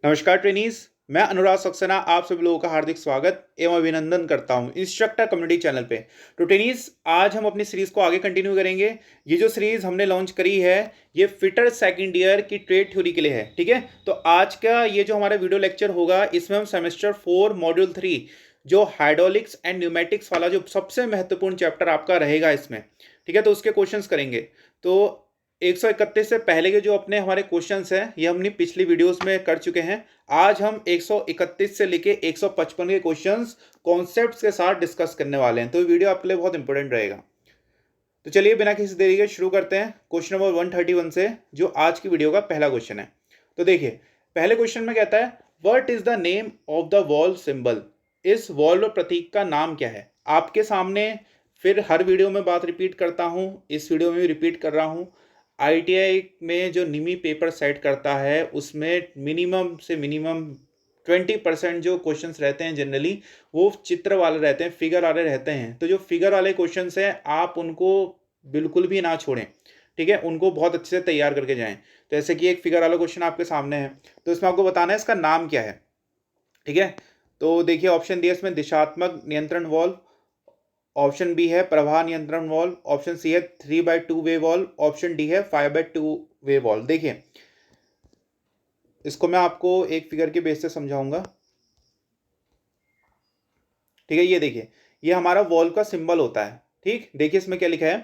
नमस्कार ट्रेनीज। मैं अनुराग सक्सेना आप सभी लोगों का हार्दिक स्वागत एवं अभिनंदन करता हूं इंस्ट्रक्टर कम्युनिटी चैनल पे। तो ट्रेनीज, आज हम अपनी सीरीज को आगे कंटिन्यू करेंगे। ये जो सीरीज हमने लॉन्च करी है ये फिटर सेकंड ईयर की ट्रेड थ्योरी के लिए है। ठीक है, तो आज का ये जो हमारा वीडियो लेक्चर होगा इसमें हम सेमेस्टर 4 मॉड्यूल 3 जो हाइड्रोलिक्स एंड न्यूमेटिक्स वाला जो सबसे महत्वपूर्ण चैप्टर आपका रहेगा इसमें, ठीक है, तो उसके क्वेश्चंस करेंगे। तो 131 से पहले के जो अपने हमारे क्वेश्चंस हैं ये हमने पिछली वीडियोस में कर चुके हैं। आज हम 131 से लेके 155 के क्वेश्चंस कॉन्सेप्ट्स के साथ डिस्कस करने वाले हैं, तो ये वीडियो आपके लिए बहुत इंपॉर्टेंट रहेगा। तो चलिए बिना किसी देरी के शुरू करते हैं क्वेश्चन नंबर 131 से, जो आज की वीडियो का पहला क्वेश्चन है। तो देखिए, पहले क्वेश्चन में कहता है what is the name of the valve symbol. इस वॉल्व प्रतीक का नाम क्या है। आपके सामने फिर हर वीडियो में बात रिपीट करता हूं, इस वीडियो में भी रिपीट कर रहा हूं। आईटीआई में जो निमी पेपर सेट करता है उसमें मिनिमम से मिनिमम 20% जो क्वेश्चंस रहते हैं जनरली वो चित्र वाले रहते हैं, फिगर वाले रहते हैं। तो जो फिगर वाले क्वेश्चंस हैं आप उनको बिल्कुल भी ना छोड़ें, ठीक है, उनको बहुत अच्छे से तैयार करके जाएं। तो जैसे कि एक फिगर वाला क्वेश्चन आपके सामने है, तो इसमें आपको बताना है इसका नाम क्या है। ठीक है, तो देखिए ऑप्शन दिया इसमें दिशात्मक नियंत्रण वॉल्व, ऑप्शन बी है प्रवाह नियंत्रण वॉल्व, ऑप्शन सी है 3/2 वे वॉल्व, ऑप्शन डी है 5/2 वे वॉल्व। देखिए इसको मैं आपको एक फिगर के बेस से समझाऊंगा। ठीक है, ये देखिए ये हमारा वॉल्व का सिंबल होता है। ठीक, देखिए इसमें क्या लिखा है,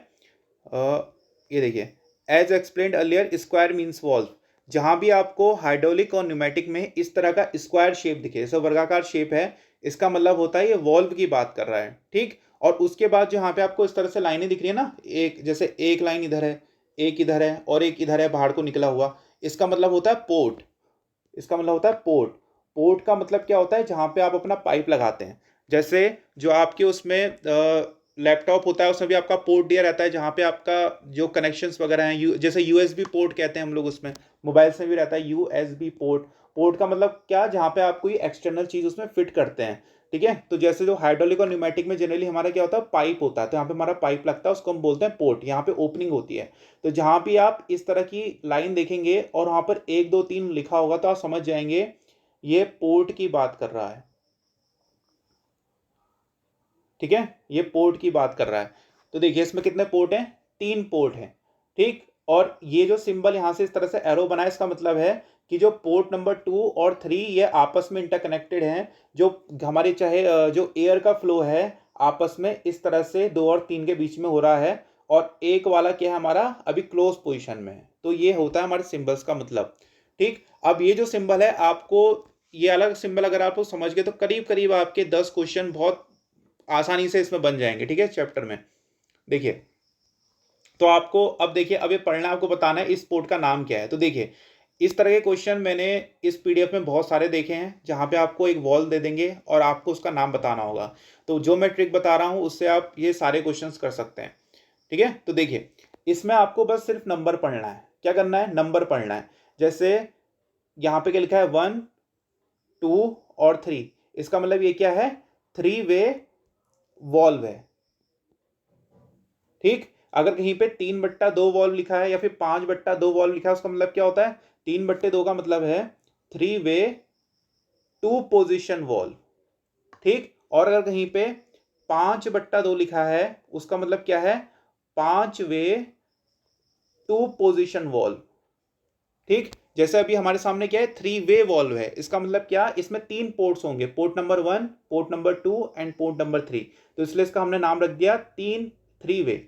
ये देखिए as explained earlier square means valve. जहां भी आपको हाइड्रोलिक और न्यूमेटिक में इस तरह का स्क्वायर शेप दिखे, जैसे वर्गाकार शेप है, इसका मतलब होता है ये वॉल्व की बात कर रहा है। ठीक, और उसके बाद जहाँ पे आपको इस तरह से लाइनें दिख रही है ना, एक जैसे एक लाइन इधर है, एक इधर है और एक इधर है बाहर को निकला हुआ, इसका मतलब होता है पोर्ट। इसका मतलब होता है पोर्ट। पोर्ट का मतलब क्या होता है, जहां पे आप अपना पाइप लगाते हैं। जैसे जो आपके उसमें लैपटॉप होता है उसमें भी आपका पोर्ट दिया रहता है, जहां पे आपका जो कनेक्शंस वगैरह हैं, जैसे यूएसबी पोर्ट कहते हैं हम लोग उसमें, मोबाइल में भी रहता है यूएसबी पोर्ट। पोर्ट का मतलब क्या, जहां पे आप कोई एक्सटर्नल चीज उसमें फिट करते हैं। ठीक है, तो जैसे जो हाइड्रोलिक और न्यूमेटिक में जनरली हमारा क्या होता है, पाइप होता है, तो यहाँ पे हमारा पाइप लगता है, उसको हम बोलते हैं पोर्ट। यहाँ पे ओपनिंग होती है। तो जहां भी आप इस तरह की लाइन देखेंगे और वहां पर 1 2 3 लिखा होगा तो आप समझ जाएंगे ये पोर्ट की बात कर रहा है। ठीक है, ये पोर्ट की बात कर रहा है। तो देखिए इसमें कितने पोर्ट हैं, 3 पोर्ट हैं। ठीक, और ये जो सिंबल यहां से इस तरह से एरो बना है, इसका मतलब है कि जो पोर्ट नंबर 2 और 3 ये आपस में इंटरकनेक्टेड हैं। जो हमारे चाहे जो एयर का फ्लो है आपस में इस तरह से 2 और 3 के बीच में हो रहा है, और एक वाला क्या है हमारा अभी क्लोज पोजिशन में है। तो ये होता है हमारे सिंबल्स का मतलब। ठीक, अब ये जो सिंबल है आपको, ये अलग सिंबल अगर आप समझ गए तो करीब करीब आपके 10 क्वेश्चन बहुत आसानी से इसमें बन जाएंगे। ठीक है, चैप्टर में देखिए, तो आपको अब देखिए, अब ये पढ़ना आपको बताना है इस पोर्ट का नाम क्या है। तो देखिए इस तरह के क्वेश्चन मैंने इस पीडीएफ में बहुत सारे देखे हैं, जहां पे आपको एक वॉल दे देंगे और आपको उसका नाम बताना होगा। तो जो मैं ट्रिक बता रहा हूं उससे आप ये सारे क्वेश्चंस कर सकते हैं। ठीक है, तो देखिए इसमें आपको बस सिर्फ नंबर पढ़ना है। क्या करना है, नंबर पढ़ना है। जैसे यहाँ पे क्या लिखा है 1 2 और 3, इसका मतलब ये क्या है, 3 वे वॉल्व है। ठीक, अगर कहीं पे 3/2 वॉल्व लिखा है या फिर 5/2 वॉल्व लिखा है, उसका मतलब क्या होता है, 3/2 का मतलब है 3 वे 2 पोजिशन वॉल्व। ठीक, और अगर कहीं पे 5/2 लिखा है उसका मतलब क्या है, 5 वे 2 पोजिशन वॉल्व। ठीक, जैसे अभी हमारे सामने क्या है, 3 वे वॉल्व है, इसका मतलब क्या, इसमें 3 पोर्ट्स होंगे, port number 1, port number 2 and port number 3। तो इसलिए इसका हमने नाम रख दिया 3 वे।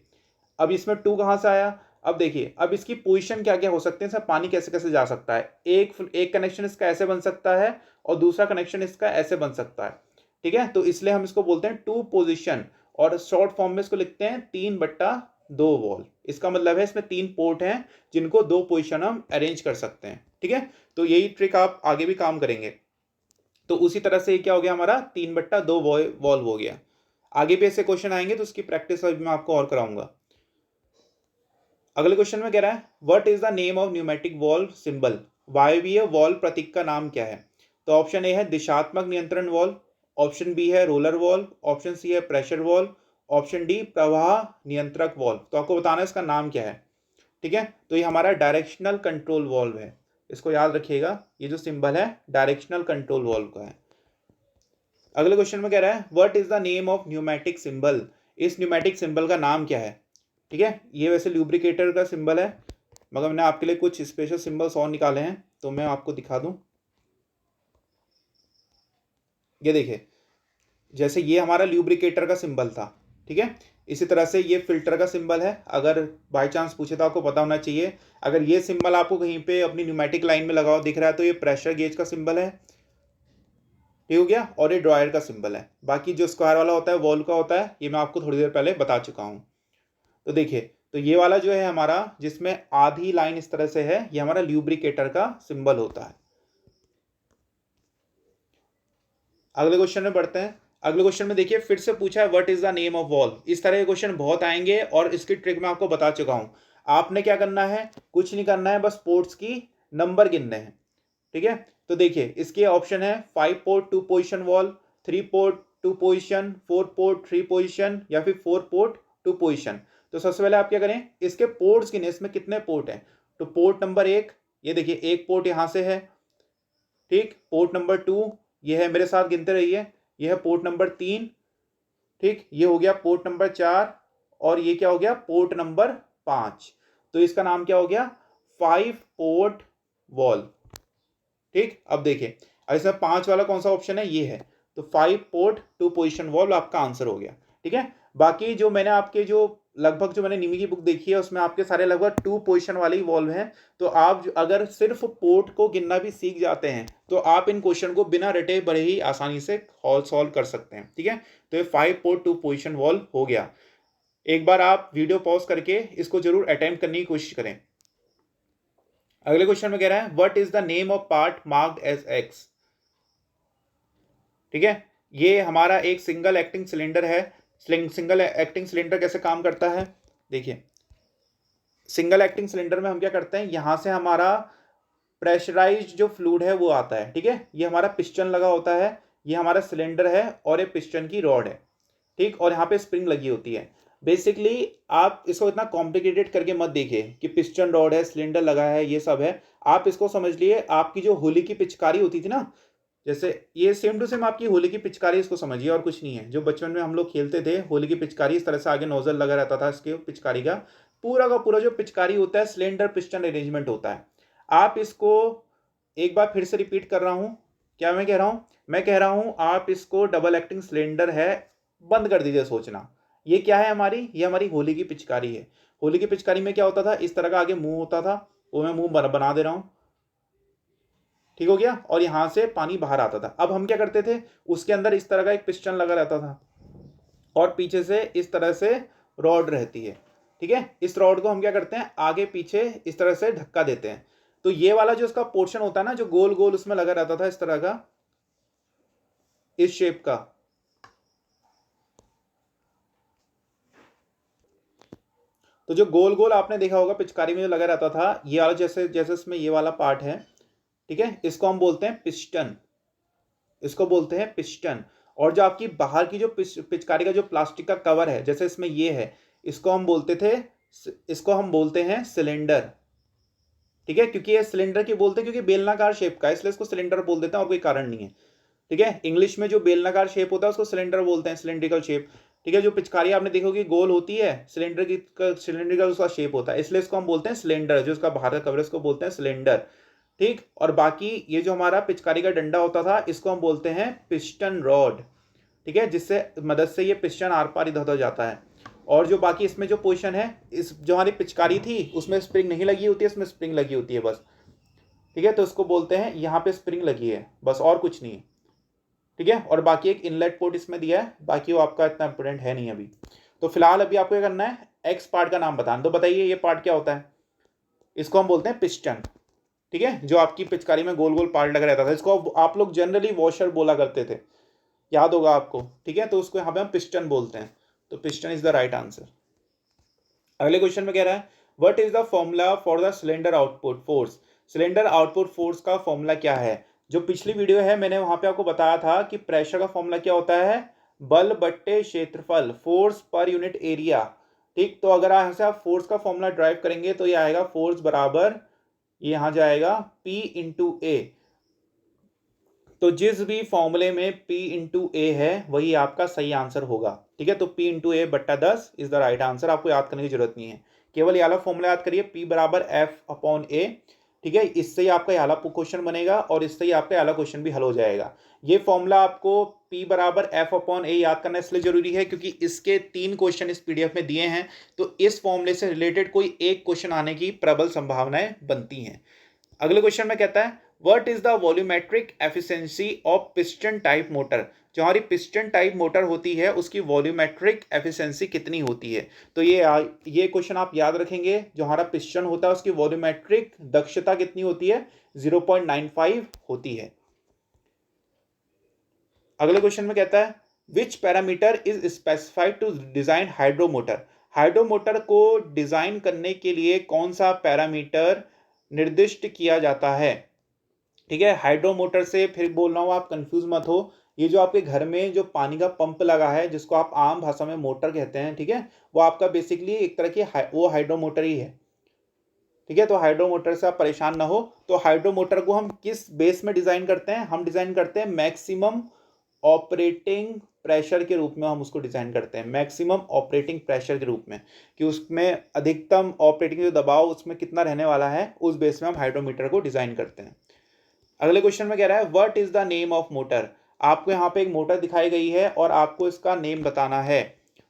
अब इसमें 2 कहां से आया, अब देखिए अब इसकी पोजीशन क्या क्या हो सकते हैं, इसमें पानी कैसे कैसे जा सकता है। एक कनेक्शन इसका ऐसे बन सकता है और दूसरा कनेक्शन इसका ऐसे बन सकता है। ठीक है, तो इसलिए हम इसको बोलते हैं 2 पोजिशन, और शॉर्ट फॉर्म में इसको लिखते हैं 3/2 वॉल्व। इसका मतलब है इसमें 3 पोर्ट हैं जिनको 2 पोजिशन हम अरेंज कर सकते हैं। ठीक है, तो यही ट्रिक आप आगे भी काम करेंगे। तो उसी तरह से क्या हो गया, हमारा 3/2 वॉल्व हो गया। आगे भी ऐसे क्वेश्चन आएंगे तो उसकी प्रैक्टिस अभी मैं आपको और कराऊंगा। अगले क्वेश्चन में कह रहा है what is the name of pneumatic valve symbol. वायवीय वॉल्व प्रतीक का नाम क्या है। तो ऑप्शन ए है दिशात्मक नियंत्रण वॉल्व, ऑप्शन बी है रोलर वॉल्व, ऑप्शन सी है प्रेशर वॉल्व, ऑप्शन डी प्रवाह नियंत्रक वॉल्व। तो आपको बताना है इसका नाम क्या है। ठीक है, तो ये हमारा डायरेक्शनल कंट्रोल वॉल्व है। इसको याद रखिएगा, ये जो सिंबल है डायरेक्शनल कंट्रोल वाल्व का है। अगले क्वेश्चन में कह रहा है what is the name of pneumatic symbol, इस न्यूमेटिक सिंबल का नाम क्या है। ठीक है, ये वैसे ल्यूब्रिकेटर का सिंबल है, मगर मैंने आपके लिए कुछ स्पेशल सिंबल्स और निकाले हैं, तो मैं आपको दिखा दूं। ये देखिए, जैसे ये हमारा ल्यूब्रिकेटर का सिंबल था, ठीक है, इसी तरह से ये फिल्टर का सिंबल है। अगर बाय चांस पूछे तो आपको पता होना चाहिए। अगर ये सिंबल आपको कहीं पे अपनी न्यूमेटिक लाइन में लगा हुआ दिख रहा है तो ये प्रेशर गेज का सिंबल है, ठीक हो गया। और ये ड्रॉयर का सिंबल है। बाकी जो स्क्वायर वाला होता है वॉल्व का होता है, ये मैं आपको थोड़ी देर पहले बता चुका हूँ। तो देखिए, तो ये वाला जो है हमारा, जिसमें आधी लाइन इस तरह से है, ये हमारा ल्यूब्रिकेटर का सिंबल होता है। अगले क्वेश्चन में बढ़ते हैं। अगले क्वेश्चन में देखिए फिर से पूछा है what is the name of valve. इस तरह के क्वेश्चन बहुत आएंगे और इसकी ट्रिक मैं आपको बता चुका हूं। आपने क्या करना है, कुछ नहीं करना है, बस पोर्ट्स की नंबर गिनने हैं, ठीक है। तो देखिए इसके ऑप्शन है 5 port 2 position valve, 3 port 2 position, 4 port 3 position, या फिर 4 पोर्ट 2 पोजिशन। तो सबसे पहले आप क्या करें, इसके पोर्ट्स गिने, इसमें कितने पोर्ट हैं। तो पोर्ट नंबर 1, ये देखिए एक पोर्ट यहां से है, ठीक। पोर्ट नंबर 2 ये है, मेरे साथ गिनते रहिए, ये है पोर्ट नंबर 3, ठीक। ये हो गया पोर्ट नंबर 4, और ये क्या हो गया, पोर्ट नंबर 5। तो इसका नाम क्या हो गया, 5 पोर्ट वॉल्व, ठीक। अब देखिए, अब इसमें 5 वाला कौन सा ऑप्शन है, ये है। तो 5 पोर्ट 2 पोजिशन वॉल्व आपका आंसर हो गया, ठीक है। बाकी जो मैंने आपके जो लगभग जो मैंने निमी की बुक देखी है उसमें आपके सारे लगभग 2 पोजिशन वाले ही वॉल्व हैं। तो आप अगर सिर्फ पोर्ट को गिनना भी सीख जाते हैं तो आप इन क्वेश्चन को बिना रटे बड़े ही आसानी से सॉल्व कर सकते हैं, ठीक है। तो ये 5 पोर्ट 2 पोजिशन वॉल्व हो गया। एक बार आप वीडियो पॉज करके इसको जरूर अटेम्प्ट करने की कोशिश करें। अगले क्वेश्चन में कह रहा है what is the name of part marked as X. ठीक है, ये हमारा एक सिंगल एक्टिंग सिलेंडर है। सिंगल एक्टिंग सिलेंडर कैसे काम करता है, देखिए सिंगल एक्टिंग सिलेंडर में हम क्या करते हैं, यहां से हमारा प्रेशराइज्ड जो फ्लूइड है वो आता है, ठीक है। ये हमारा पिस्टन लगा होता है, ये हमारा सिलेंडर है और ये पिस्टन की रॉड है, ठीक। और यहाँ पे स्प्रिंग लगी होती है। बेसिकली आप इसको इतना कॉम्प्लिकेटेड करके मत देखिए कि पिस्टन रॉड है, सिलेंडर लगा है, ये सब है। आप इसको समझ लिए आपकी जो होली की पिचकारी होती थी ना, जैसे ये सेम टू सेम आपकी होली की पिचकारी, इसको समझिए और कुछ नहीं है। जो बचपन में हम लोग खेलते थे होली की पिचकारी, इस तरह से आगे नोजल लगा रहता था इसके पिचकारी का पूरा जो पिचकारी होता है सिलेंडर पिस्टन अरेंजमेंट होता है। आप इसको एक बार फिर से रिपीट कर रहा हूं, क्या मैं कह रहा हूं, मैं कह रहा हूं आप इसको डबल एक्टिंग सिलेंडर है, बंद कर दीजिए सोचना। ये क्या है हमारी, ये हमारी होली की पिचकारी है। होली की पिचकारी में क्या होता था, इस तरह का आगे मुंह होता था, वो मैं मुंह बना दे रहा हूं, ठीक हो गया। और यहां से पानी बाहर आता था। अब हम क्या करते थे, उसके अंदर इस तरह का एक पिस्टन लगा रहता था और पीछे से इस तरह से रॉड रहती है, ठीक है। इस रॉड को हम क्या करते हैं, आगे पीछे इस तरह से धक्का देते हैं। तो ये वाला जो इसका पोर्शन होता है ना, जो गोल गोल उसमें लगा रहता था इस तरह का, इस शेप का, तो जो गोल गोल आपने देखा होगा पिचकारी में जो लगा रहता था, ये वाला जैसे जैसे इसमें ये वाला पार्ट है, ठीक है, इसको हम बोलते हैं पिस्टन, इसको बोलते हैं पिस्टन। और जो आपकी बाहर की जो पिचकारी का जो प्लास्टिक का कवर है, जैसे इसमें ये है, इसको हम बोलते थे, इसको हम बोलते हैं सिलेंडर, ठीक है। क्योंकि ये सिलेंडर क्यों बोलते हैं, क्योंकि बेलनाकार शेप का है, इसलिए इसको सिलेंडर बोल देते हैं और कोई कारण नहीं है, ठीक है। इंग्लिश में जो बेलनाकार शेप होता है उसको सिलेंडर बोलते हैं, सिलेंड्रिकल शेप, ठीक है। जो पिचकारी आपने देखोगे गोल होती है, सिलेंडर उसका शेप होता है, इसलिए इसको हम बोलते हैं सिलेंडर। जो उसका बाहर का कवर है उसको बोलते हैं सिलेंडर, ठीक। और बाकी ये जो हमारा पिचकारी का डंडा होता था इसको हम बोलते हैं पिस्टन रॉड, ठीक है, जिससे मदद से ये पिस्टन आर पार इधर उधर जाता है। और जो बाकी इसमें जो पोजीशन है, इस जो हमारी पिचकारी थी उसमें स्प्रिंग नहीं लगी होती है, इसमें स्प्रिंग लगी होती है बस, ठीक है। तो उसको बोलते हैं यहाँ पे स्प्रिंग लगी है बस, और कुछ नहीं है, ठीक है। और बाकी एक इनलेट पोर्ट इसमें दिया है, बाकी वो आपका इतना इंपोर्टेंट है नहीं अभी। तो फिलहाल अभी आपको क्या करना है, एक्स पार्ट का नाम बताना। तो बताइए ये पार्ट क्या होता है, इसको हम बोलते हैं पिस्टन, ठीक है। जो आपकी पिचकारी में गोल गोल पार्ट लगा रहता था, इसको आप लोग जनरली वॉशर बोला करते थे, याद होगा आपको, ठीक है। तो उसको यहाँ पे हम पिस्टन बोलते हैं। तो piston is the right answer. अगले क्वेश्चन में कह रहा है what is the formula for the cylinder output force. Cylinder output force का फॉर्मूला क्या है। जो पिछली वीडियो है मैंने वहां पे आपको बताया था कि प्रेशर का फॉर्मूला क्या होता है, बल बट्टे क्षेत्रफल, फोर्स पर यूनिट एरिया, ठीक। तो अगर यहाँ से आप फोर्स का फॉर्मूला ड्राइव करेंगे तो ये आएगा फोर्स बराबर ये यहाँ जाएगा P इंटू ए। तो जिस भी फॉर्मूले में P इंटू ए है वही आपका सही आंसर होगा। ठीक है, तो P इंटू ए बट्टा 10 इज द राइट आंसर। आपको याद करने की जरूरत नहीं है, केवल ये वाला फॉर्मूला याद करिए, P बराबर F अपॉन ए। ठीक है, इससे ही आपका ये वाला क्वेश्चन बनेगा और इससे ही आपका ये वाला क्वेश्चन भी हल हो जाएगा। ये फॉर्मूला आपको P बराबर F अपॉन ए याद करना इसलिए जरूरी है क्योंकि इसके 3 क्वेश्चन इस PDF में दिए हैं, तो इस फॉर्मूले से रिलेटेड कोई एक क्वेश्चन आने की प्रबल संभावनाएं बनती हैं। अगले क्वेश्चन में कहता है what is the volumetric efficiency of piston type motor. जो हमारी पिस्टन टाइप मोटर होती है उसकी वॉल्यूमेट्रिक एफिशिएंसी कितनी होती है। तो ये क्वेश्चन आप याद रखेंगे, जो हमारा पिस्टन होता है उसकी वॉल्यूमेट्रिक दक्षता कितनी होती है, 0.95 होती है। अगले क्वेश्चन में कहता है which parameter is specified to design hydromotor. Hydromotor को डिजाइन करने के लिए कौन सा पैरामीटर निर्दिष्ट किया जाता है। ठीक है, हाइड्रोमोटर से फिर बोल रहा हूं, आप कंफ्यूज मत हो। ये जो आपके घर में जो पानी का पंप लगा है जिसको आप आम भाषा में मोटर कहते हैं, ठीक है, वो आपका बेसिकली एक तरह की वो हाइड्रोमोटर ही है। ठीक है, तो हाइड्रोमोटर से आप परेशान ना हो। तो हाइड्रोमोटर को हम किस बेस में डिजाइन करते हैं, हम डिजाइन करते हैं मैक्सिमम ऑपरेटिंग प्रेशर के रूप में। हम उसको डिजाइन करते हैं मैक्सिमम ऑपरेटिंग प्रेशर के रूप में, कि उसमें अधिकतम ऑपरेटिंग जो दबाव उसमें कितना रहने वाला है, उस बेस में हम हाइड्रोमीटर को डिजाइन करते हैं। अगले क्वेश्चन में कह रहा है what is the name of motor. आपको यहाँ पे एक मोटर दिखाई गई है और आपको इसका नेम बताना है।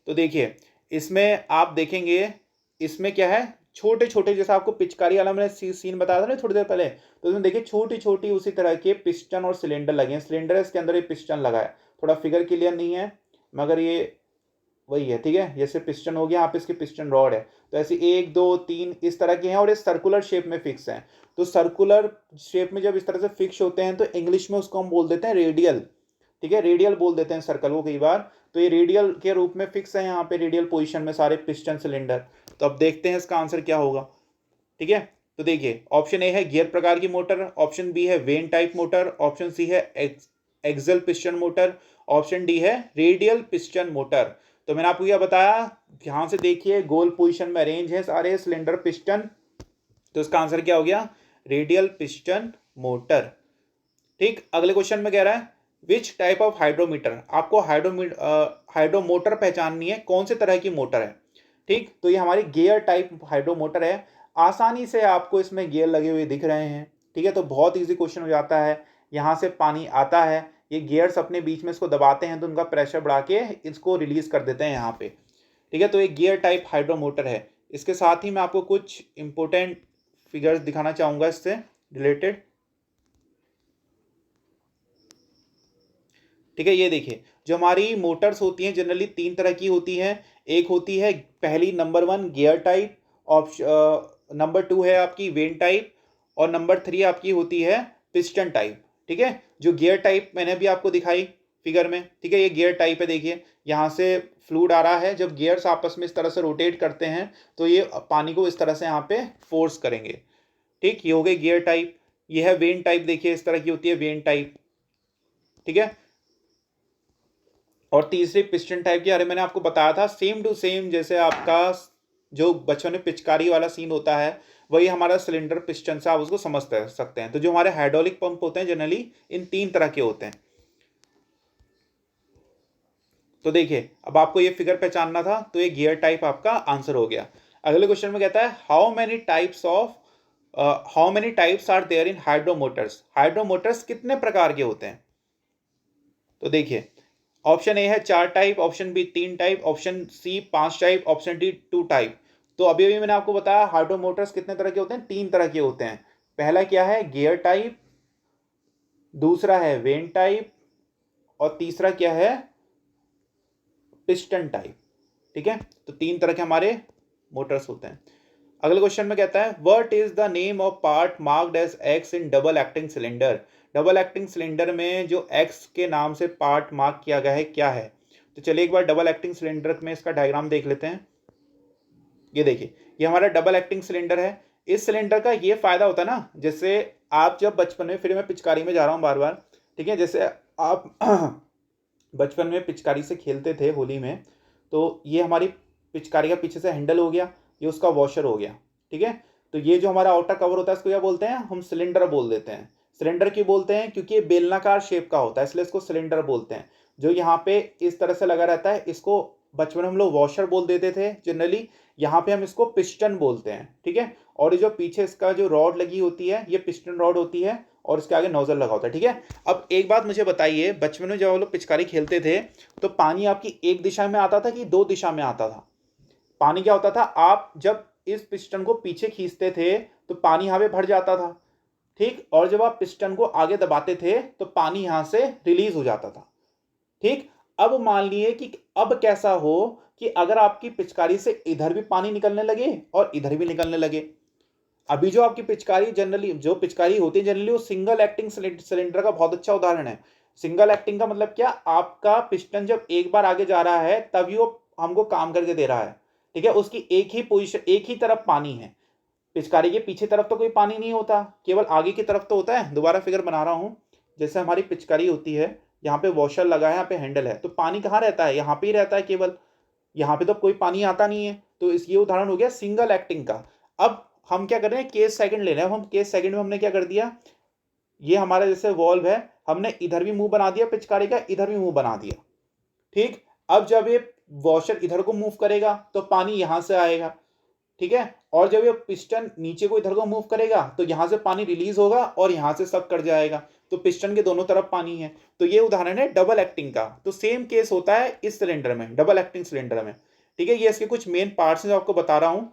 तो देखिए इसमें आप देखेंगे, इसमें क्या है, छोटे छोटे, जैसा आपको पिचकारी वाला मैंने सीन बताया था ना थोड़ी देर पहले, तो इसमें देखिए छोटी छोटी उसी तरह के पिस्टन और सिलेंडर लगे हैं। सिलेंडर है, इसके अंदर ये पिस्टन लगा है। थोड़ा फिगर क्लियर नहीं है मगर ये वही है। ठीक है, जैसे पिस्टन हो गया, यहाँ पे इसकी पिस्टन रॉड है, तो ऐसे 1 2 3 इस तरह के हैं और ये सर्कुलर शेप में फिक्स हैं। तो सर्कुलर शेप में जब इस तरह से फिक्स होते हैं तो इंग्लिश में उसको हम बोल देते हैं रेडियल। ठीक है, रेडियल बोल देते हैं सर्कल को कई बार। तो ये रेडियल के रूप में फिक्स है यहाँ पे, रेडियल पोजीशन में सारे पिस्टन सिलेंडर। तो अब देखते हैं इसका आंसर क्या होगा। ठीक है, तो देखिए ऑप्शन ए है गियर प्रकार की मोटर, ऑप्शन बी है vane type motor, option C है axial piston motor, option D है रेडियल पिस्टन मोटर। तो मैंने आपको क्या बताया, ध्यान से देखिए, गोल पोजीशन में अरेंज है सारे सिलेंडर पिस्टन, तो इसका आंसर क्या हो गया, रेडियल पिस्टन मोटर। ठीक, अगले क्वेश्चन में कह रहा है विच टाइप ऑफ हाइड्रोमीटर। आपको हाइड्रोमोटर पहचाननी है, कौन से तरह की मोटर है। ठीक, तो ये हमारी गियर टाइप हाइड्रोमोटर है। आसानी से आपको इसमें गियर लगे हुए दिख रहे हैं। ठीक है, तो बहुत इजी क्वेश्चन हो जाता है। यहाँ से पानी आता है, ये गियर्स अपने बीच में इसको दबाते हैं तो उनका प्रेशर बढ़ा के इसको रिलीज कर देते हैं यहाँ पे। ठीक है, तो ये गियर टाइप हाइड्रोमोटर है। इसके साथ ही मैं आपको कुछ इंपॉर्टेंट फिगर्स दिखाना चाहूंगा इससे रिलेटेड। ठीक है, ये देखिए जो हमारी मोटर्स होती हैं जनरली 3 तरह की होती हैं। एक होती है पहली नंबर 1 गियर टाइप, नंबर 2 है आपकी वेन टाइप, और नंबर 3 आपकी होती है पिस्टन टाइप। ठीक है, जो गियर टाइप मैंने भी आपको दिखाई फिगर में। ठीक है, ये गियर टाइप है, देखिए यहाँ से फ्लूइड आ रहा है, जब गियर्स आपस में इस तरह से रोटेट करते हैं तो ये पानी को इस तरह से यहाँ पे फोर्स करेंगे। ठीक, ये हो गई गियर टाइप। ये है वेन टाइप, देखिए इस तरह की होती है वेन टाइप। ठीक है, और तीसरी पिस्टन टाइप की, अरे मैंने आपको बताया था सेम टू सेम, जैसे आपका जो बचपन में पिचकारी वाला सीन होता है वही हमारा सिलेंडर पिस्टन से आप उसको समझ सकते हैं। तो जो हमारे हाइड्रोलिक पंप होते हैं जनरली इन 3 तरह के होते हैं। तो देखिए अब आपको ये फिगर पहचानना था, तो ये गियर टाइप आपका आंसर हो गया। अगले क्वेश्चन में कहता है how many types are there in hydromotors. Hydromotors कितने प्रकार के होते हैं। तो देखिए ऑप्शन ए है 4 type, option B 3 type, option C 5 type, option D 2 type. तो अभी अभी मैंने आपको बताया हाइड्रोमोटर्स कितने तरह के होते हैं, 3 तरह के होते हैं। पहला क्या है, गियर टाइप, दूसरा है वेन टाइप, और तीसरा क्या है, पिस्टन टाइप। ठीक है, तो 3 तरह के हमारे मोटर्स होते हैं। अगले क्वेश्चन में कहता है what is the name of part marked as X in double acting cylinder. Double acting cylinder में जो एक्स के नाम से पार्ट मार्क किया गया है क्या है। तो चलिए एक बार डबल एक्टिंग सिलेंडर में इसका डायग्राम देख लेते हैं। ये देखिए ये हमारा डबल एक्टिंग सिलेंडर है। इस सिलेंडर का ये फायदा होता है ना, जैसे आप जब बचपन में, फिर मैं पिचकारी में जा रहा हूँ बार बार, ठीक है, जैसे आप बचपन में पिचकारी से खेलते थे होली में, तो ये हमारी पिचकारी का पीछे से हैंडल हो गया, ये उसका वॉशर हो गया। ठीक है, तो ये जो हमारा आउटर कवर होता है इसको क्या बोलते हैं, हम सिलेंडर बोल देते हैं। सिलेंडर क्यों बोलते हैं, क्योंकि ये बेलनाकार शेप का होता है इसलिए इसको सिलेंडर बोलते हैं। जो यहाँ पे इस तरह से लगा रहता है इसको बचपन में हम लोग वॉशर बोल देते थे जनरली, यहाँ पे हम इसको पिस्टन बोलते हैं, ठीक है। और ये जो पीछे इसका जो रॉड लगी होती है ये पिस्टन रॉड होती है और इसके आगे नोजल लगा होता है, ठीक है। अब एक बात मुझे बताइए, बचपन में जब हम लोग पिचकारी खेलते थे तो पानी आपकी एक दिशा में आता था कि दो दिशा में आता था? पानी क्या होता था, आप जब इस पिस्टन को पीछे खींचते थे तो पानी यहाँ पे भर जाता था, ठीक। और जब आप पिस्टन को आगे दबाते थे तो पानी यहां से रिलीज हो जाता था, ठीक। अब मान लिए कि अब कैसा हो कि अगर आपकी पिचकारी से इधर भी पानी निकलने लगे और इधर भी निकलने लगे। अभी जो आपकी पिचकारी जनरली जो पिचकारी होती है जनरली वो सिंगल एक्टिंग सिलेंडर का बहुत अच्छा उदाहरण है। सिंगल एक्टिंग का मतलब क्या, आपका पिस्टन जब एक बार आगे जा रहा है तभी वो हमको काम करके दे रहा है, ठीक है। उसकी एक ही पोजीशन, एक ही तरफ पानी है। पिचकारी के पीछे तरफ तो कोई पानी नहीं होता, केवल आगे की तरफ तो होता है। दोबारा फिगर बना रहा हूं, जैसे हमारी पिचकारी होती है, यहाँ पे वॉशर लगा है, यहाँ पे हैंडल है, तो पानी कहाँ रहता है, यहाँ पे ही रहता है केवल। यहाँ पे तो कोई पानी आता नहीं है, तो इस ये उदाहरण हो गया सिंगल एक्टिंग का। अब हम क्या कर रहे हैं, केस सेकंड ले रहे हैं। हम केस सेकंड में हमने क्या कर दिया, ये हमारा जैसे वॉल्व है, हमने इधर भी मुंह बना दिया पिचकारी का, इधर भी मुंह बना दिया, ठीक। अब जब ये वॉशर इधर को मूव करेगा तो पानी यहां से आएगा, ठीक है। और जब ये पिस्टन नीचे को इधर को मूव करेगा तो यहां से पानी रिलीज होगा और यहां से सब कट जाएगा, तो पिस्टन के दोनों तरफ पानी है। तो ये उदाहरण है डबल एक्टिंग का। तो सेम केस होता है इस सिलेंडर में, डबल एक्टिंग सिलेंडर में, ठीक है। ये इसके कुछ मेन पार्ट्स हैं जो आपको बता रहा हूं।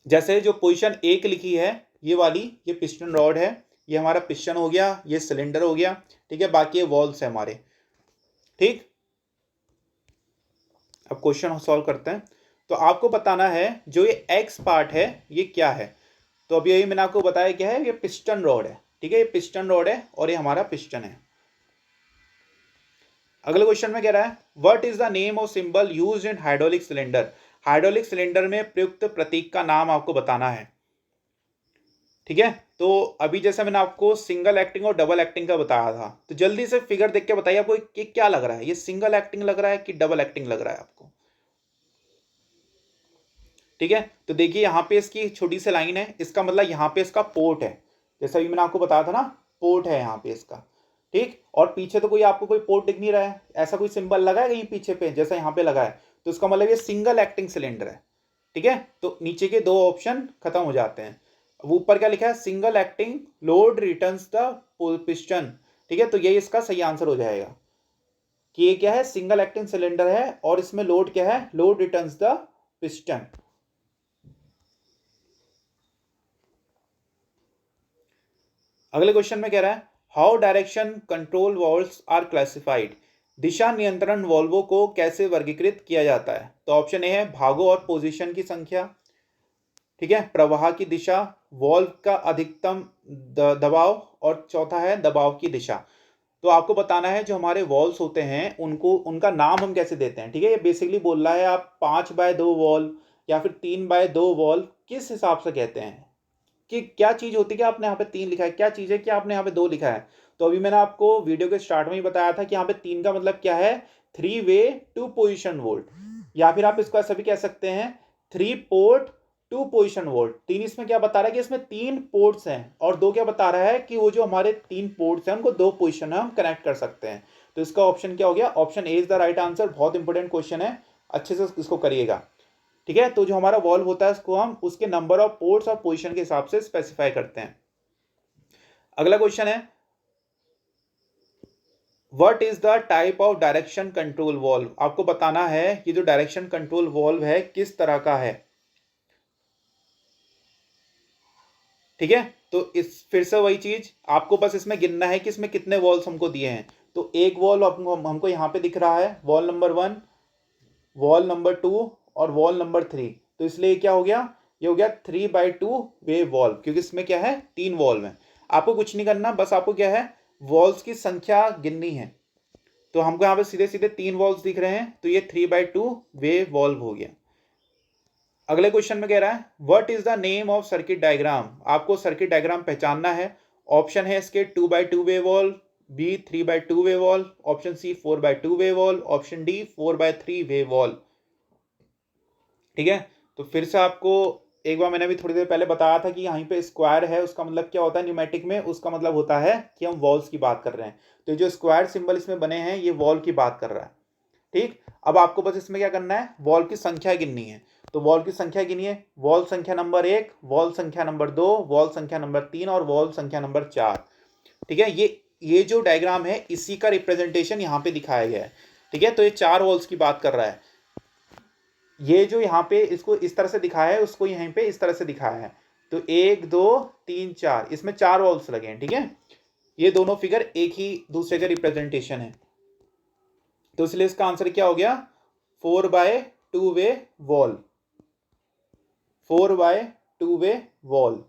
जैसे जो पोजीशन एक लिखी है ये वाली, ये पिस्टन रॉड है, ये हमारा पिस्टन हो गया, ये सिलेंडर हो गया, ठीक है। बाकी ये वॉल्व्स है हमारे, ठीक। अब क्वेश्चन सॉल्व करते हैं। तो आपको बताना है जो ये एक्स पार्ट है ये क्या है। तो अभी यही मैंने आपको बताया क्या है, ये पिस्टन रॉड है, ठीक है। ये पिस्टन रॉड है और ये हमारा पिस्टन है। अगले क्वेश्चन में कह रहा है what is the name of symbol used in hydraulic cylinder. Hydraulic cylinder में प्रयुक्त प्रतीक का नाम आपको बताना है, ठीक है। तो अभी जैसे मैंने आपको सिंगल एक्टिंग और डबल एक्टिंग का बताया था, तो जल्दी से फिगर देख के बताइए आपको कि क्या लग रहा है, ये सिंगल एक्टिंग लग रहा है कि डबल एक्टिंग लग रहा है आपको, ठीक है। तो देखिए यहाँ पे इसकी छोटी सी लाइन है, इसका मतलब यहाँ पे इसका पोर्ट है, जैसा अभी मैंने आपको बताया था ना, पोर्ट है यहाँ पे इसका, ठीक। और पीछे तो कोई आपको कोई पोर्ट दिख नहीं रहा है, ऐसा कोई सिंबल लगा है कहीं पीछे पे जैसा यहाँ पे लगा है, तो इसका मतलब ये सिंगल एक्टिंग सिलेंडर है, ठीक है। तो नीचे के दो ऑप्शन खत्म हो जाते हैं। अब ऊपर क्या लिखा है, single acting load returns the piston, ठीक है। तो ये इसका सही आंसर हो जाएगा कि ये क्या है, सिंगल एक्टिंग सिलेंडर है और इसमें लोड क्या है, लोड रिटर्न्स द पिस्टन। अगले क्वेश्चन में कह रहा है how direction control valves are classified. दिशा नियंत्रण वॉल्वों को कैसे वर्गीकृत किया जाता है। तो ऑप्शन ए है भागों और पोजीशन की संख्या, ठीक है, प्रवाह की दिशा, वॉल्व का अधिकतम दबाव, और चौथा है दबाव की दिशा। तो आपको बताना है जो हमारे वॉल्व्स होते हैं उनको उनका नाम हम कैसे देते हैं, ठीक है। ये बेसिकली बोल रहा है आप 5/2 वॉल्व या फिर 3/2 वॉल्व किस हिसाब से कहते हैं, कि क्या चीज होती है कि आपने यहाँ पे 3 लिखा है, क्या चीज है कि आपने यहाँ पे 2 लिखा है। तो अभी मैंने आपको वीडियो के स्टार्ट में ही बताया था कि यहाँ पे 3 का मतलब क्या है, 3 वे 2 पोजिशन वोल्ट, या फिर आप इसको ऐसा भी कह सकते हैं 3 पोर्ट 2 पोजिशन वोल्ट। 3 इसमें क्या बता रहा है कि इसमें 3 पोर्ट्स हैं, और 2 क्या बता रहा है कि वो जो हमारे 3 पोर्ट्स हैं उनको 2 पोजिशन है हम कनेक्ट कर सकते हैं। तो इसका ऑप्शन क्या हो गया, option A is the right answer. बहुत इंपॉर्टेंट क्वेश्चन है, अच्छे से इसको करिएगा, ठीक है। तो जो हमारा वॉल्व होता है उसको हम उसके नंबर ऑफ पोर्ट्स और पोजीशन के हिसाब से स्पेसिफाई करते हैं। अगला क्वेश्चन है what is the type of direction control valve. आपको बताना है कि जो डायरेक्शन कंट्रोल वॉल्व है किस तरह का है, ठीक है। तो इस फिर से वही चीज आपको बस इसमें गिनना है कि इसमें कितने वॉल्व हमको दिए हैं। तो एक वॉल्व हमको यहाँ पे दिख रहा है, वॉल नंबर 1, वॉल नंबर 2 और वॉल नंबर 3। तो इसलिए क्या हो गया, ये हो गया 3/2 वेव वॉल्व, क्योंकि इसमें क्या है 3 वॉल्व हैं। आपको कुछ नहीं करना, बस आपको क्या है वॉल्व्स की संख्या गिननी है। तो हमको यहाँ पे सीधे सीधे 3 वॉल्व्स दिख रहे हैं, तो ये 3/2 वेव वॉल्व हो गया। अगले क्वेश्चन में कह रहा है what is the name of circuit diagram. आपको सर्किट डायग्राम पहचानना है। ऑप्शन है इसके 2/2 way valve, B 3/2 way valve, option C 4/2 way valve, option D 4/3 way valve, ठीक है। तो फिर से आपको एक बार मैंने भी थोड़ी देर पहले बताया था कि यहाँ पे स्क्वायर है, उसका मतलब क्या होता है न्यूमेटिक में, उसका मतलब होता है कि हम वॉल्स की बात कर रहे हैं। तो जो स्क्वायर सिंबल इसमें बने हैं ये वॉल की बात कर रहा है। ठीक, अब आपको बस इसमें क्या करना है, वॉल की संख्या गिननी है। तो वॉल की संख्या गिनिए, वॉल संख्या नंबर 1, वॉल संख्या नंबर 2, वॉल संख्या नंबर 3 और वॉल संख्या नंबर 4। ठीक है, ये जो डायग्राम है इसी का रिप्रेजेंटेशन यहाँ पे दिखाया गया है। ठीक है, तो ये 4 वॉल्स की बात कर रहा है। ये जो यहाँ पे इसको इस तरह से दिखाया है, उसको यहाँ पे इस तरह से दिखाया है। तो 1 2 3 4, इसमें 4 वॉल्स लगे हैं। ठीक है, ये दोनों फिगर एक ही दूसरे का रिप्रेजेंटेशन है। तो इसलिए इसका आंसर क्या हो गया, 4/2 वे वॉल, 4/2 वे वॉल।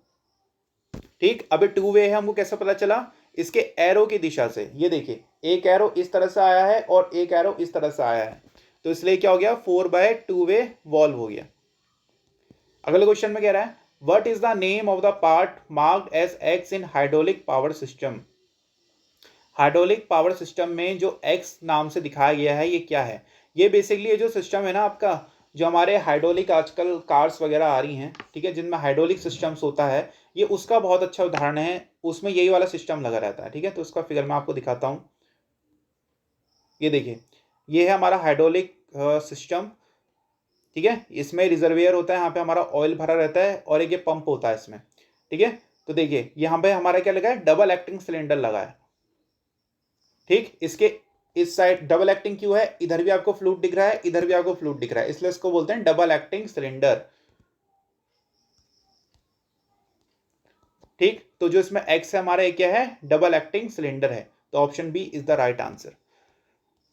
ठीक, अभी 2 वे है, हमको कैसे पता चला, इसके एरो की दिशा से। ये देखिए, एक एरो इस तरह से आया है और एक एरो इस तरह से आया है, तो इसलिए क्या हो गया, 4/2 वे वॉल हो गया। अगले क्वेश्चन में कह रहा है, what is the name of the part marked as X in hydraulic power system. Hydraulic power system में जो एक्स नाम से दिखाया गया है ये क्या है। ये बेसिकली ये जो सिस्टम है ना आपका, जो हमारे हाइड्रोलिक आजकल कार्स वगैरह आ रही हैं, ठीक है, जिनमें हाइड्रोलिक सिस्टम्स होता है, ये उसका बहुत अच्छा उदाहरण है। उसमें यही वाला सिस्टम लगा रहता है। ठीक है, तो उसका फिगर मैं आपको दिखाता हूँ। ये देखिए, ये है हमारा हाइड्रोलिक सिस्टम। ठीक है, इसमें रिजर्वियर होता है, यहाँ पे हमारा ऑयल भरा रहता है और एक ये पंप होता है इसमें। ठीक है, तो देखिए यहाँ पे हमारा क्या लगा है, डबल एक्टिंग सिलेंडर लगा है। ठीक, इसके इस साइड डबल एक्टिंग क्यों है, इधर भी आपको फ्लूइड दिख रहा है, इधर भी आपको फ्लूइड दिख रहा है, इसलिए इसको बोलते हैं डबल एक्टिंग सिलेंडर। ठीक, तो जो इसमें एक्स है हमारा, क्या है, डबल एक्टिंग सिलेंडर है। तो option B is the right answer.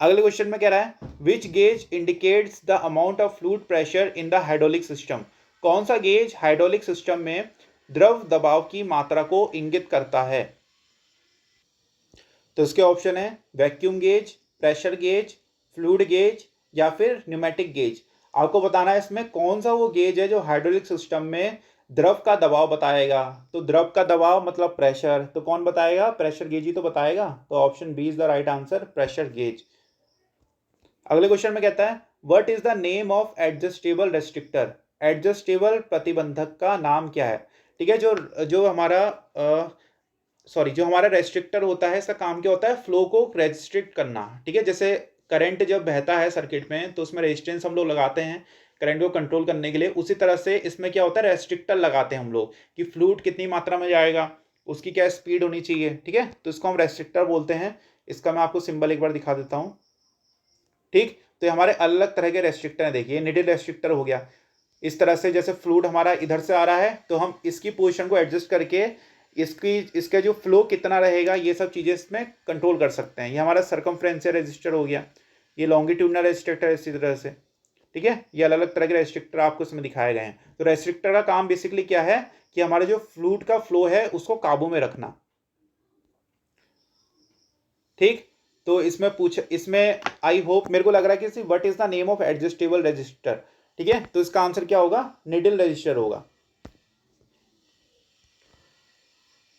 अगले क्वेश्चन में कह रहा है, which gauge indicates the amount of fluid pressure in the hydraulic system. कौन सा गेज हाइड्रोलिक सिस्टम में द्रव दबाव की मात्रा को इंगित करता है। तो इसके ऑप्शन है vacuum gauge, pressure gauge, fluid gauge या फिर न्यूमेटिक गेज। आपको बताना है इसमें कौन सा वो गेज है जो हाइड्रोलिक सिस्टम में द्रव का दबाव बताएगा। तो द्रव का दबाव मतलब प्रेशर, तो कौन बताएगा, प्रेशर गेज ही तो बताएगा। तो option B is the right answer, pressure gauge. अगले क्वेश्चन में कहता है, what is the name of adjustable restrictor. Adjustable प्रतिबंधक का नाम क्या है। ठीक है, जो जो हमारा जो हमारा रेस्ट्रिक्टर होता है, इसका काम क्या होता है, फ्लो को रेस्ट्रिक्ट करना। ठीक है, जैसे करंट जब बहता है सर्किट में तो उसमें रेजिस्टेंस हम लोग लगाते हैं करंट को कंट्रोल करने के लिए, उसी तरह से इसमें क्या होता है, रेस्ट्रिक्टर लगाते हैं हम लोग कि फ्लूइड कितनी मात्रा में जाएगा, उसकी क्या स्पीड होनी चाहिए। ठीक है, तो इसको हम रेस्ट्रिक्टर बोलते हैं। इसका मैं आपको सिंबल एक बार दिखा देता हूँ। ठीक, तो हमारे अलग अलग तरह के रेस्ट्रिक्टर हैं। देखिए, निडल रेस्ट्रिक्टर हो गया, इस तरह से जैसे फ्लूइड हमारा इधर से आ रहा है तो हम इसकी पोजीशन को एडजस्ट करके इसका जो फ्लो कितना रहेगा ये सब चीज़ें इसमें कंट्रोल कर सकते हैं। ये हमारा सरकमफ्रेंशियल रेजिस्टर हो गया, ये लॉन्गिट्यूडनल रेजिस्टर इसी तरह से। ठीक है, ये अलग अलग तरह के रेस्ट्रिक्टर आपको इसमें दिखाए गए हैं। तो रेस्ट्रिक्टर का काम बेसिकली क्या है कि हमारे जो फ्लूइड का फ्लो है उसको काबू में रखना। ठीक, तो इसमें आई होप, मेरे को लग रहा है कि what is the name of adjustable register. ठीक है, तो इसका आंसर क्या होगा, निडल रजिस्टर होगा।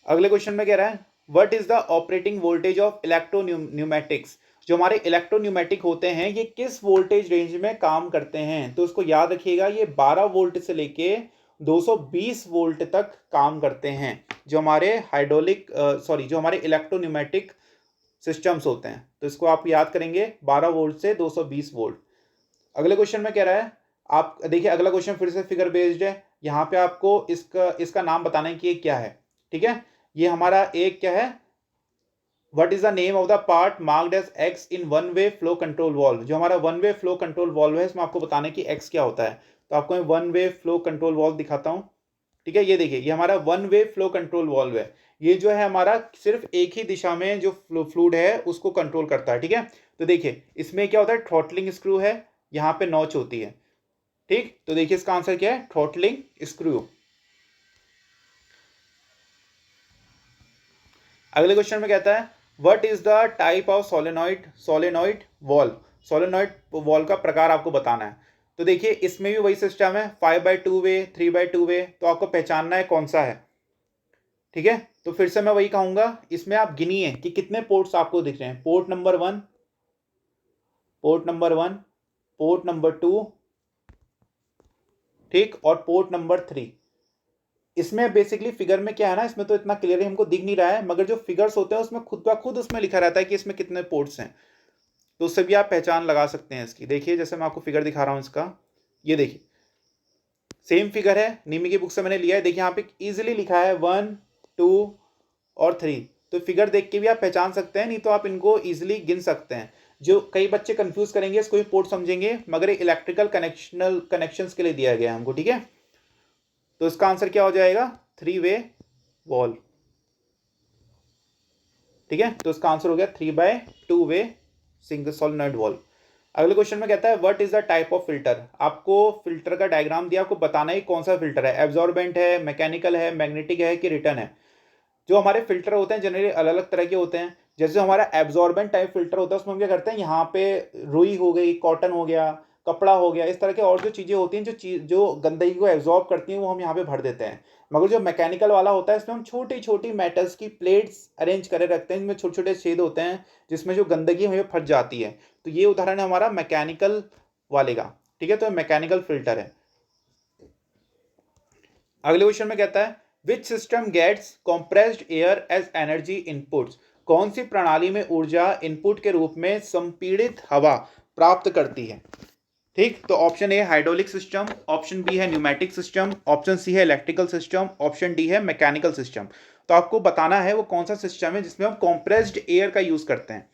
अगले क्वेश्चन में कह रहा है, what is the operating voltage of electropneumatics. जो हमारे इलेक्ट्रोन्यूमेटिक होते हैं ये किस वोल्टेज रेंज में काम करते हैं। तो उसको याद रखिएगा, ये 12 वोल्ट से लेके 220 वोल्ट तक काम करते हैं, जो हमारे जो हमारे इलेक्ट्रोन्यूमेटिक सिस्टम्स होते हैं। तो इसको आप याद करेंगे, 12 वोल्ट से 220 वोल्ट। अगले क्वेश्चन में कह रहा है, आप देखिए अगला क्वेश्चन फिर से फिगर बेस्ड है। यहाँ पे आपको इसका नाम बताना है कि ये क्या है। ठीक है, ये हमारा एक क्या है, what is the name of the part marked as X in one way flow control valve. जो हमारा one way flow control valve है इसमें आपको बताना है कि एक्स क्या होता है। तो आपको मैं one way flow control valve दिखाता हूँ। ठीक है, ये देखिए, ये हमारा one way flow control valve है। ये जो है हमारा सिर्फ एक ही दिशा में जो फ्लूइड है उसको कंट्रोल करता है। ठीक है, तो देखिए इसमें क्या होता है, थ्रॉटलिंग स्क्रू है, यहाँ पे नॉच होती है। ठीक, तो देखिए इसका आंसर क्या है, थ्रॉटलिंग स्क्रू। अगले क्वेश्चन में कहता है, what is the type of solenoid valve. Solenoid valve का प्रकार आपको बताना है। तो देखिए इसमें भी वही सिस्टम है, 5/2 वे, 3/2 वे। तो आपको पहचानना है कौन सा है। ठीक है, तो फिर से मैं वही कहूंगा, इसमें आप गिनिए कि कितने पोर्ट्स आपको दिख रहे हैं। Port number 1, port number 1, port number 2, ठीक, और पोर्ट नंबर 3। इसमें बेसिकली फिगर में क्या है ना, इसमें तो इतना क्लियरली हमको दिख नहीं रहा है, मगर जो फिगर्स होते हैं उसमें खुद ब खुद उसमें लिखा रहता है कि इसमें कितने पोर्ट्स हैं, तो उससे भी आप पहचान लगा सकते हैं इसकी। देखिए जैसे मैं आपको फिगर दिखा रहा हूँ इसका, ये देखिए सेम फिगर है, निमी की बुक से मैंने लिया है। देखिए यहाँ पे इजीली लिखा है 1 2 और 3, तो फिगर देख के भी आप पहचान सकते हैं, नहीं तो आप इनको इजीली गिन सकते हैं। जो कई बच्चे कंफ्यूज करेंगे इसको भी पोर्ट समझेंगे, मगर इलेक्ट्रिकल कनेक्शंस के लिए दिया गया है हमको, ठीक है। तो इसका आंसर क्या हो जाएगा, 3 वे वॉल, ठीक है। तो इसका आंसर हो गया 3/2 वे सिंगल सोलेनॉइड वॉल। अगले क्वेश्चन में कहता है what is the type of filter. आपको फिल्टर का डायग्राम दिया, आपको बताना है कौन सा फिल्टर है, एब्जॉर्बेंट है, मैकेनिकल है, मैग्नेटिक है कि रिटर्न है। जो हमारे फिल्टर होते हैं जनरली अलग अलग तरह के होते हैं। जैसे हमारा एब्जॉर्बेंट टाइप फिल्टर होता है, उसमें हम क्या करते हैं, यहाँ पे रुई हो गई, कॉटन हो गया, कपड़ा हो गया, इस तरह के और जो चीज़ें होती हैं जो गंदगी को एब्जॉर्ब करती हैं, वो हम यहाँ पे भर देते हैं। मगर जो मैकेनिकल वाला होता है, इसमें हम छोटी छोटी मेटल्स की प्लेट्स अरेंज करे रखते हैं, जिसमें छोटे छोटे छेद होते हैं, जिसमें जो गंदगी हमें फट जाती है। तो ये उदाहरण है हमारा मैकेनिकल वाले का, ठीक है। तो मैकेनिकल फिल्टर है। अगले क्वेश्चन में कहता है which system gets compressed air as energy inputs. कौन सी प्रणाली में ऊर्जा इनपुट के रूप में संपीड़ित हवा प्राप्त करती है। ठीक, तो option A hydraulic system, option B है न्यूमेटिक सिस्टम, ऑप्शन सी है इलेक्ट्रिकल सिस्टम, ऑप्शन डी है मैकेनिकल सिस्टम। तो आपको बताना है वो कौन सा सिस्टम है जिसमें हम कंप्रेस्ड एयर का यूज करते हैं,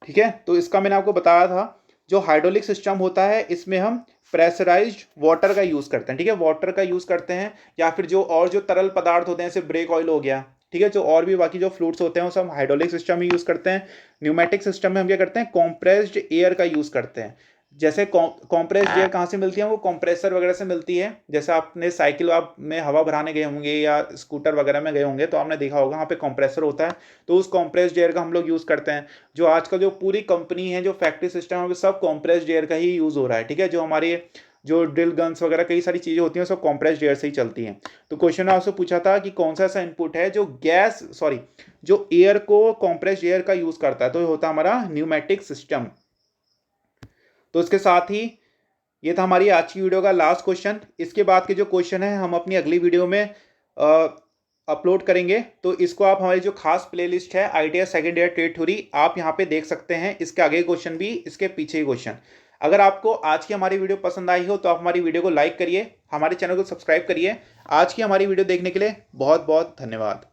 ठीक है। तो इसका मैंने आपको बताया था, जो हाइड्रोलिक सिस्टम होता है इसमें हम प्रेशराइज्ड वाटर का यूज करते हैं, ठीक है, वाटर का यूज करते हैं, या फिर जो और जो तरल पदार्थ होते हैं जैसे ब्रेक ऑयल हो गया, ठीक है, जो और भी बाकी जो फ्लूइड्स होते हैं वो सब हाइड्रोलिक सिस्टम में यूज करते हैं। न्यूमेटिक सिस्टम में हम क्या करते हैं, कॉम्प्रेस्ड एयर का यूज करते हैं। जैसे कॉम्प्रेस्ड एयर कहाँ से मिलती है, वो कंप्रेसर वगैरह से मिलती है। जैसे आपने साइकिल आप में हवा भराने गए होंगे या स्कूटर वगैरह में गए होंगे, तो आपने देखा होगा वहाँ पे कंप्रेसर होता है, तो उस कॉम्प्रेस्ड एयर का हम लोग यूज़ करते हैं। जो आजकल जो पूरी कंपनी है, जो फैक्ट्री सिस्टम है, वो सब कॉम्प्रेस्ड एयर का ही यूज़ हो रहा है, ठीक है। जो हमारे जो ड्रिल गन्स वगैरह कई सारी चीज़ें होती हैं सब कॉम्प्रेस्ड एयर से ही चलती हैं। तो क्वेश्चन ने आपसे पूछा था कि कौन सा ऐसा इनपुट है जो जो एयर को कॉम्प्रेस्ड एयर का यूज़ करता है, तो ये होता है हमारा न्यूमेटिक सिस्टम। तो इसके साथ ही ये था हमारी आज की वीडियो का लास्ट क्वेश्चन। इसके बाद के जो क्वेश्चन है हम अपनी अगली वीडियो में अपलोड करेंगे, तो इसको आप हमारी जो खास प्लेलिस्ट है ITS second year trade theory, आप यहाँ पे देख सकते हैं। इसके आगे क्वेश्चन भी, इसके पीछे क्वेश्चन। अगर आपको आज की हमारी वीडियो पसंद आई हो तो आप हमारी वीडियो को लाइक करिए, हमारे चैनल को सब्सक्राइब करिए। आज की हमारी वीडियो देखने के लिए बहुत बहुत धन्यवाद।